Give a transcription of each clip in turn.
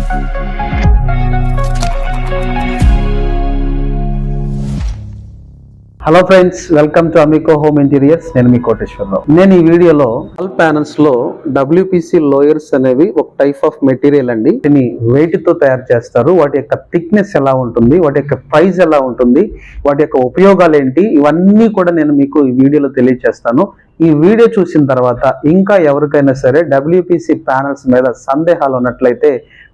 Hello friends, welcome to Amico home interiors. నేను మీ కోటేశ్వరరావు. నేను ఈ వీడియోలో వాల్ ప్యానల్స్ లో WPC లోయర్స్ అనేవి ఒక టైప్ ఆఫ్ మెటీరియల్ అండి. దీన్ని వెయిట్ తో తయారు చేస్తారు. వాటి యొక్క థిక్నెస్ ఎలా ఉంటుంది, వాటి యొక్క ప్రైస్ ఎలా ఉంటుంది, వాటి యొక్క ఉపయోగాలు ఏంటి, ఇవన్నీ కూడా నేను మీకు ఈ వీడియోలో తెలియజేస్తాను. ఈ వీడియో చూసిన తర్వాత ఇంకా ఎవరికైనా సరే WPC ప్యానల్స్ మీద సందేహాలు ఉన్నట్లయితే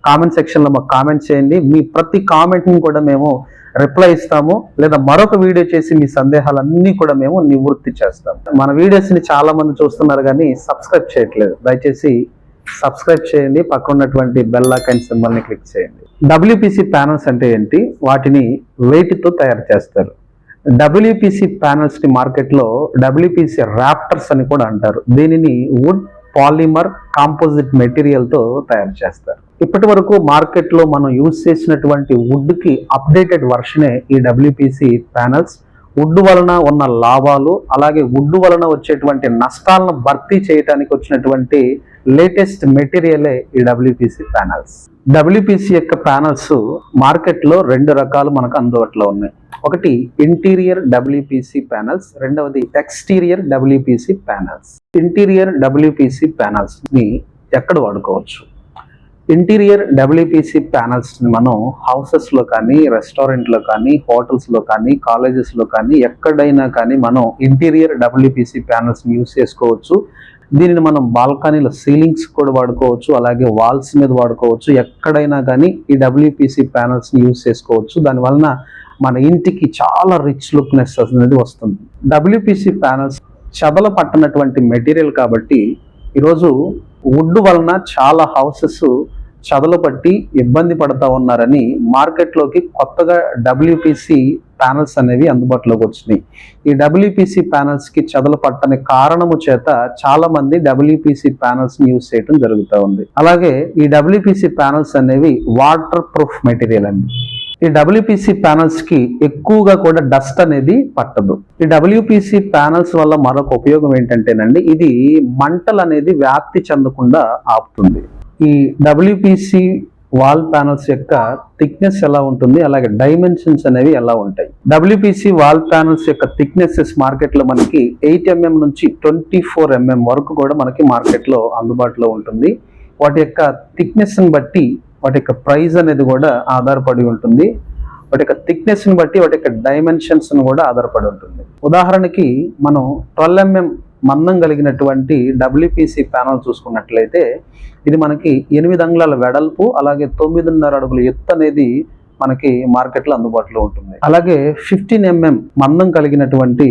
కామెంట్ సెక్షన్ లో మాకు కామెంట్ చేయండి. మీ ప్రతి కామెంట్ ని కూడా మేము రిప్లై ఇస్తాము, లేదా మరొక వీడియో చేసి మీ సందేహాలన్నీ కూడా మేము నివృత్తి చేస్తాం. మన వీడియోస్ ని చాలా మంది చూస్తున్నారు కానీ సబ్స్క్రైబ్ చేయట్లేదు. దయచేసి సబ్స్క్రైబ్ చేయండి, పక్కన ఉన్నటువంటి బెల్ ఐకాన్ సింబల్ ని క్లిక్ చేయండి. WPC ప్యానల్స్ అంటే ఏంటి? వాటిని వెయిట్ తో తయారు చేస్తారు. WPC ప్యానల్స్ ని మార్కెట్ లో WPC రాప్టర్స్ అని కూడా అంటారు. దీనిని వుడ్ పాలిమర్ కాంపోజిట్ మెటీరియల్ తో తయారు చేస్తారు. ఇప్పటి వరకు మార్కెట్ లో మనం యూజ్ చేసినటువంటి వుడ్ కి అప్డేటెడ్ వర్షనే ఈ WPC ప్యానల్స్. వుడ్ వలన ఉన్న లాభాలు, అలాగే వుడ్ వలన వచ్చేటువంటి నష్టాలను భర్తీ చేయడానికి వచ్చినటువంటి లేటెస్ట్ మెటీరియలే ఈ WPC ప్యానల్స్. WPC యొక్క ప్యానల్స్ మార్కెట్ లో రెండు రకాలు మనకు అందుబాటులో ఉన్నాయి. ఒకటి ఇంటీరియర్ WPC ప్యానల్స్, రెండవది exterior WPC panels. Interior WPC panels ని ఎక్కడ వాడుకోవచ్చు? ఇంటీరియర్ WPC ప్యానల్స్ ని మనం హౌసెస్ లో కానీ, రెస్టారెంట్ లో కానీ, హోటల్స్ లో కానీ, కాలేజెస్ లో కానీ, ఎక్కడైనా కానీ మనం ఇంటీరియర్ WPC ప్యానల్స్ ని యూజ్ చేసుకోవచ్చు. దీనిని మనం బాల్కనీలో సీలింగ్స్ కూడా వాడుకోవచ్చు, అలాగే వాల్స్ మీద వాడుకోవచ్చు. ఎక్కడైనా కానీ ఈ WPC ప్యానల్స్ ని యూజ్ చేసుకోవచ్చు. దాని వలన మన ఇంటికి చాలా రిచ్ లుక్నెస్ అనేది వస్తుంది. WPC ప్యానల్స్ చెదల పట్టనటువంటి మెటీరియల్ కాబట్టి ఈరోజు వుడ్ వలన చాలా హౌసెస్ చెదలు పట్టి ఇబ్బంది పడతా ఉన్నారని మార్కెట్లోకి కొత్తగా WPC ప్యానల్స్ అనేవి అందుబాటులోకి వచ్చినాయి. ఈ WPC ప్యానల్స్ కి చెదలు పట్టని కారణము చేత చాలా మంది WPC ప్యానల్స్ ని యూజ్ చేయడం జరుగుతూ ఉంది. అలాగే ఈ WPC ప్యానల్స్ అనేవి వాటర్ ప్రూఫ్ మెటీరియల్ అండి. ఈ WPC ప్యానల్స్ కి ఎక్కువగా కూడా డస్ట్ అనేది పట్టదు. ఈ WPC ప్యానల్స్ వల్ల మరొక ఉపయోగం ఏంటంటేనండి, ఇది మంటలు అనేది వ్యాప్తి చెందకుండా ఆపుతుంది. ఈ WPC వాల్ ప్యానల్స్ యొక్క థిక్నెస్ ఎలా ఉంటుంది, అలాగే డైమెన్షన్స్ అనేవి ఎలా ఉంటాయి? WPC వాల్ ప్యానల్స్ యొక్క థిక్నెసెస్ మార్కెట్ లో మనకి 8 mm నుంచి 24 mm వరకు కూడా మనకి మార్కెట్ లో అందుబాటులో ఉంటుంది. వాటి యొక్క థిక్నెస్ ని బట్టి వాటి యొక్క ప్రైస్ అనేది కూడా ఆధారపడి ఉంటుంది. వాటి యొక్క థిక్నెస్ ని బట్టి వాటి యొక్క డైమెన్షన్స్ ని కూడా ఆధారపడి ఉంటుంది. ఉదాహరణకి మనం 12 mm మందం కలిగినటువంటి WPC ప్యానల్ చూసుకున్నట్లయితే ఇది మనకి 8 అంగుళాల వెడల్పు, అలాగే 9.5 అడుగుల ఎత్తు అనేది మనకి మార్కెట్లో అందుబాటులో ఉంటుంది. అలాగే 15 mm మందం కలిగినటువంటి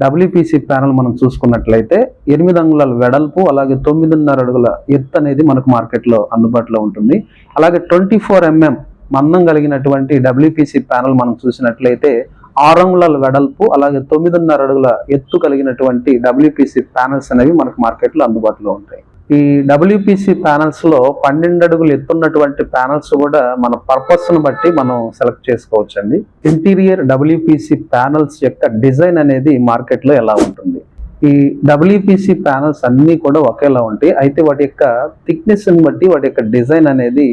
WPC ప్యానల్ మనం చూసుకున్నట్లయితే 8 అంగుళాల వెడల్పు, అలాగే 9.5 అడుగుల ఎత్తు అనేది మనకు మార్కెట్లో అందుబాటులో ఉంటుంది. అలాగే 24 mm మందం కలిగినటువంటి WPC ప్యానల్ మనం చూసినట్లయితే 6 అంగుళాల వెడల్పు, అలాగే 9.5 అడుగుల ఎత్తు కలిగినటువంటి WPC ప్యానల్స్ అనేవి మనకు మార్కెట్లో అందుబాటులో ఉంటాయి. ఈ WPC ప్యానల్స్ లో 12 అడుగులు ఎత్తున్నటువంటి ప్యానల్స్ కూడా మన పర్పస్ ను బట్టి మనం సెలెక్ట్ చేసుకోవచ్చు అండి. ఇంటీరియర్ WPC ప్యానల్స్ యొక్క డిజైన్ అనేది మార్కెట్ లో ఎలా ఉంటుంది? ఈ WPC ప్యానల్స్ అన్ని కూడా ఒకేలా ఉంటాయి. అయితే వాటి యొక్క థిక్నెస్ ని బట్టి వాటి యొక్క డిజైన్ అనేది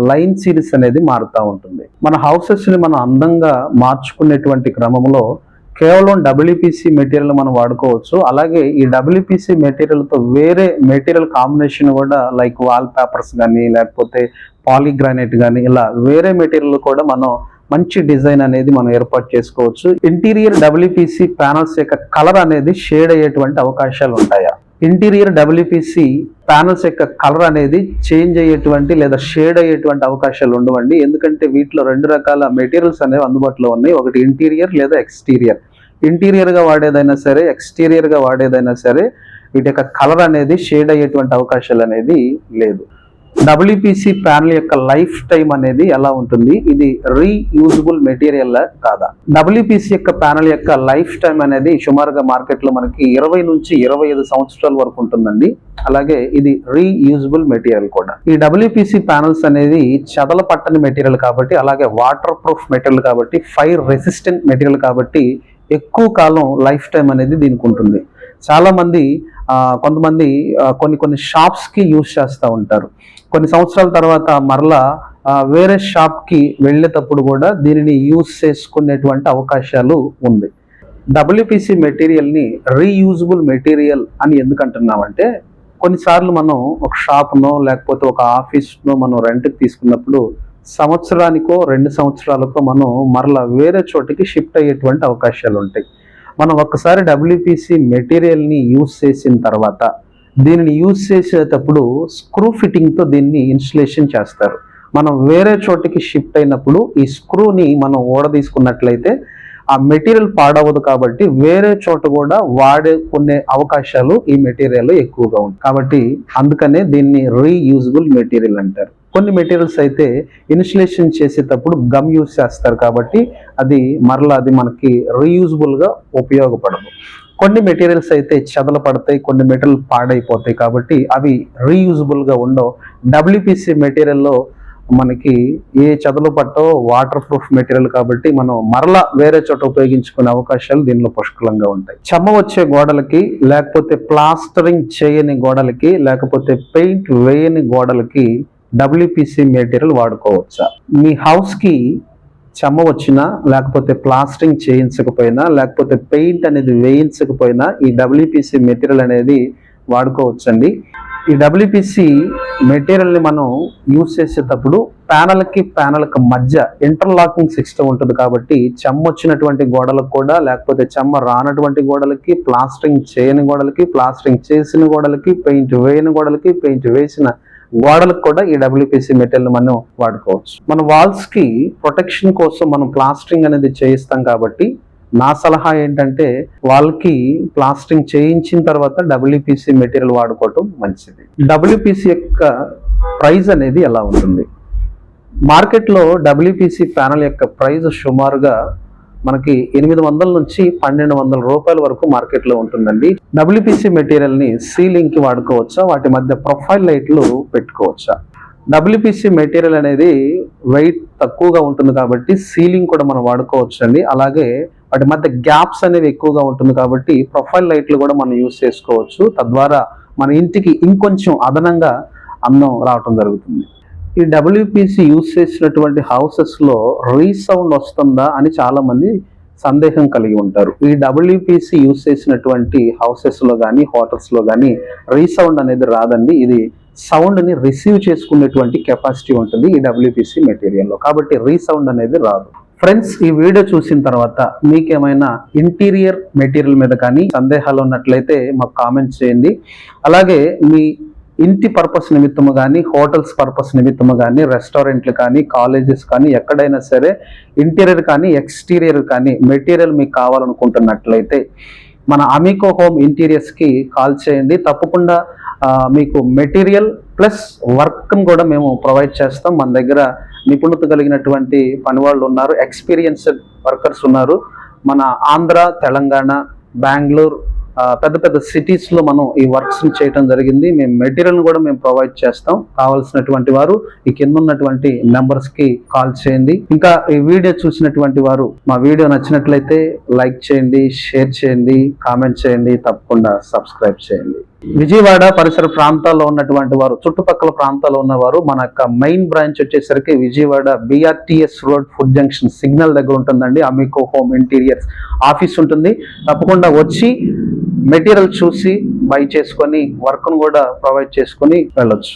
లైన్ సిరీస్ అనేది మారుతూ ఉంటుంది. మన హౌసెస్ ని మనం అందంగా మార్చుకునేటువంటి క్రమంలో కేవలం WPC మెటీరియల్ మనం వాడుకోవచ్చు. అలాగే ఈ WPC మెటీరియల్ తో వేరే మెటీరియల్ కాంబినేషన్ కూడా లైక్ వాల్ పేపర్స్ కానీ, లేకపోతే పాలీగ్రానైట్ కానీ, ఇలా వేరే మెటీరియల్ కూడా మనం మంచి డిజైన్ అనేది మనం ఏర్పాటు చేసుకోవచ్చు. ఇంటీరియర్ WPC ప్యానల్స్ యొక్క కలర్ అనేది షేడ్ అయ్యేటువంటి అవకాశాలు ఉంటాయా? ఇంటీరియర్ WPC ప్యానల్స్ యొక్క కలర్ అనేది చేంజ్ అయ్యేటువంటి లేదా షేడ్ అయ్యేటువంటి అవకాశాలు ఉండవండి. ఎందుకంటే వీటిలో రెండు రకాల మెటీరియల్స్ అనేవి అందుబాటులో ఉన్నాయి. ఒకటి ఇంటీరియర్ లేదా ఎక్స్టీరియర్. ఇంటీరియర్ గా వాడేదైనా సరే, ఎక్స్టీరియర్ గా వాడేదైనా సరే వీటి యొక్క కలర్ అనేది షేడ్ అయ్యేటువంటి అవకాశాలు అనేది లేదు. WPC ప్యానల్ యొక్క లైఫ్ టైం అనేది ఎలా ఉంటుంది? ఇది రీయూజబుల్ మెటీరియల్ కాదా? WPC యొక్క ప్యానల్ యొక్క లైఫ్ టైం అనేది సుమారుగా మార్కెట్ లో మనకి 20 నుంచి 25 సంవత్సరాల వరకు ఉంటుందండి. అలాగే ఇది రీయూజబుల్ మెటీరియల్ కూడా. ఈ WPC ప్యానల్స్ అనేది చెదల పట్టని మెటీరియల్ కాబట్టి, అలాగే వాటర్ ప్రూఫ్ మెటీరియల్ కాబట్టి, ఫైర్ రెసిస్టెంట్ మెటీరియల్ కాబట్టి ఎక్కువ కాలం లైఫ్ టైం అనేది దీనికి ఉంటుంది. చాలా మంది కొంతమంది కొన్ని షాప్స్ కి యూజ్ చేస్తూ ఉంటారు. కొన్ని సంవత్సరాల తర్వాత మరలా వేరే షాప్కి వెళ్ళేటప్పుడు కూడా దీనిని యూజ్ చేసుకునేటువంటి అవకాశాలు ఉంది. డబ్ల్యూపీసీ మెటీరియల్ని రీయూజబుల్ మెటీరియల్ అని ఎందుకు అంటున్నామంటే, కొన్నిసార్లు మనం ఒక షాప్నో లేకపోతే ఒక ఆఫీస్నో మనం రెంట్కి తీసుకున్నప్పుడు సంవత్సరానికో 2 సంవత్సరాలకో మనం మరలా వేరే చోటికి షిఫ్ట్ అయ్యేటువంటి అవకాశాలు ఉంటాయి. మనం ఒక్కసారి డబ్ల్యూపీసీ మెటీరియల్ని యూజ్ చేసిన తర్వాత దీనిని యూజ్ చేసేటప్పుడు స్క్రూ ఫిట్టింగ్తో దీన్ని ఇన్స్టలేషన్ చేస్తారు. మనం వేరే చోటికి షిఫ్ట్ అయినప్పుడు ఈ స్క్రూని మనం తీసుకున్నట్లయితే ఆ మెటీరియల్ పాడవదు, కాబట్టి వేరే చోట కూడా వాడుకునే అవకాశాలు ఈ మెటీరియల్ ఎక్కువగా ఉంటాయి. కాబట్టి అందుకనే దీన్ని రీయూజబుల్ మెటీరియల్ అంటారు. కొన్ని మెటీరియల్స్ అయితే ఇన్స్టలేషన్ చేసేటప్పుడు గమ్ యూజ్ చేస్తారు, కాబట్టి అది మనకి రీయూజబుల్గా ఉపయోగపడదు. కొన్ని మెటీరియల్స్ అయితే చెదలు పడతాయి, కొన్ని మెటీరియల్ పాడైపోతాయి, కాబట్టి అవి రీయూజబుల్గా ఉండవు. డబ్ల్యూపీసీ మెటీరియల్లో మనకి ఏ చెదలు పట్టో వాటర్ ప్రూఫ్ మెటీరియల్, కాబట్టి మనం మరలా వేరే చోట ఉపయోగించుకునే అవకాశాలు దీనిలో పుష్కలంగా ఉంటాయి. చెమ్మ వచ్చే గోడలకి, లేకపోతే ప్లాస్టరింగ్ చేయని గోడలకి, లేకపోతే పెయింట్ వేయని గోడలకి డబ్ల్యూపీసీ మెటీరియల్ వాడుకోవచ్చా? మీ హౌస్కి చెమ్మ వచ్చినా, లేకపోతే ప్లాస్టరింగ్ చేయించకపోయినా, లేకపోతే పెయింట్ అనేది వేయించకపోయినా ఈ డబ్ల్యూపీసీ మెటీరియల్ అనేది వాడుకోవచ్చండి. ఈ డబ్ల్యూపీసీ మెటీరియల్ని మనం యూజ్ చేసేటప్పుడు ప్యానల్కి మధ్య ఇంటర్లాకింగ్ సిస్టమ్ ఉంటుంది, కాబట్టి చెమ్మ వచ్చినటువంటి గోడలకు కూడా, లేకపోతే చెమ్మ రానటువంటి గోడలకి, ప్లాస్టరింగ్ చేయని గోడలకి, ప్లాస్టరింగ్ చేసిన గోడలకి, పెయింట్ వేయని గోడలకి, పెయింట్ వేసిన గోడలకు కూడా ఈ డబ్ల్యూపీసీ మెటీరియల్ మనం వాడుకోవచ్చు. మన వాల్స్కి ప్రొటెక్షన్ కోసం మనం ప్లాస్టరింగ్ అనేది చేయిస్తాం, కాబట్టి నా సలహా ఏంటంటే వాళ్ళకి ప్లాస్టరింగ్ చేయించిన తర్వాత డబ్ల్యూపీసీ మెటీరియల్ వాడుకోవటం మంచిది. డబ్ల్యూపీసీ యొక్క ప్రైస్ అనేది ఎలా ఉంటుంది? మార్కెట్లో డబ్ల్యూపీసీ ప్యానల్ యొక్క ప్రైస్ సుమారుగా మనకి 800 నుంచి 1200 రూపాయల వరకు మార్కెట్లో ఉంటుందండి. డబ్ల్యూపీసీ మెటీరియల్ని సీలింగ్కి వాడుకోవచ్చా, వాటి మధ్య ప్రొఫైల్ లైట్లు పెట్టుకోవచ్చా? డబ్ల్యూపీసీ మెటీరియల్ అనేది వెయిట్ తక్కువగా ఉంటుంది, కాబట్టి సీలింగ్ కూడా మనం వాడుకోవచ్చు అండి. అలాగే వాటి మధ్య గ్యాప్స్ అనేవి ఎక్కువగా ఉంటుంది, కాబట్టి ప్రొఫైల్ లైట్లు కూడా మనం యూజ్ చేసుకోవచ్చు. తద్వారా మన ఇంటికి ఇంకొంచెం అదనంగా అందం రావటం జరుగుతుంది. ఈ డబ్ల్యూపీసీ యూజ్ చేసినటువంటి హౌసెస్లో రీసౌండ్ వస్తుందా అని చాలామంది సందేహం కలిగి ఉంటారు. ఈ డబ్ల్యూపీసీ యూజ్ చేసినటువంటి హౌసెస్లో కానీ, హోటల్స్లో కానీ రీసౌండ్ అనేది రాదండి. ఇది సౌండ్ని రిసీవ్ చేసుకునేటువంటి కెపాసిటీ ఉంటుంది ఈ డబ్ల్యూపీసీ మెటీరియల్లో, కాబట్టి రీసౌండ్ అనేది రాదు. ఫ్రెండ్స్, ఈ వీడియో చూసిన తర్వాత మీకేమైనా ఇంటీరియర్ మెటీరియల్ మీద కానీ సందేహాలు ఉన్నట్లయితే మాకు కామెంట్ చేయండి. అలాగే మీ ఇంటి పర్పస్ నిమిత్తము కానీ, హోటల్స్ పర్పస్ నిమిత్తము కానీ, రెస్టారెంట్లు కానీ, కాలేజెస్ కానీ, ఎక్కడైనా సరే ఇంటీరియర్ కానీ ఎక్స్టీరియర్ కానీ మెటీరియల్ మీకు కావాలనుకుంటున్నట్లయితే మన అమికో హోమ్ ఇంటీరియర్స్కి కాల్ చేయండి. తప్పకుండా మీకు మెటీరియల్ ప్లస్ వర్క్ను కూడా మేము ప్రొవైడ్ చేస్తాం. మన దగ్గర నిపుణత కలిగినటువంటి పనివాళ్ళు ఉన్నారు, ఎక్స్పీరియన్స్డ్ వర్కర్స్ ఉన్నారు. మన ఆంధ్ర, తెలంగాణ, బెంగళూరు పెద్ద పెద్ద సిటీస్లో మనం ఈ వర్క్స్ని చేయడం జరిగింది. మేము మెటీరియల్ని కూడా మేము ప్రొవైడ్ చేస్తాం. కావాల్సినటువంటి వారు ఈ కింద ఉన్నటువంటి నెంబర్స్కి కాల్ చేయండి. ఇంకా ఈ వీడియో చూసినటువంటి వారు మా వీడియో నచ్చినట్లయితే లైక్ చేయండి, షేర్ చేయండి, కామెంట్ చేయండి, తప్పకుండా సబ్స్క్రైబ్ చేయండి. విజయవాడ పరిసర ప్రాంతాల్లో ఉన్నటువంటి వారు, చుట్టుపక్కల ప్రాంతాల్లో ఉన్నవారు, మన యొక్క మెయిన్ బ్రాంచ్ వచ్చేసరికి Vijayawada BRTS road food junction signal దగ్గర ఉంటుందండి. అమికో హోమ్ ఇంటీరియర్స్ ఆఫీస్ ఉంటుంది. తప్పకుండా వచ్చి మెటీరియల్ చూసి బై చేసుకొని వర్క్ను కూడా ప్రొవైడ్ చేసుకొని వెళ్ళొచ్చు.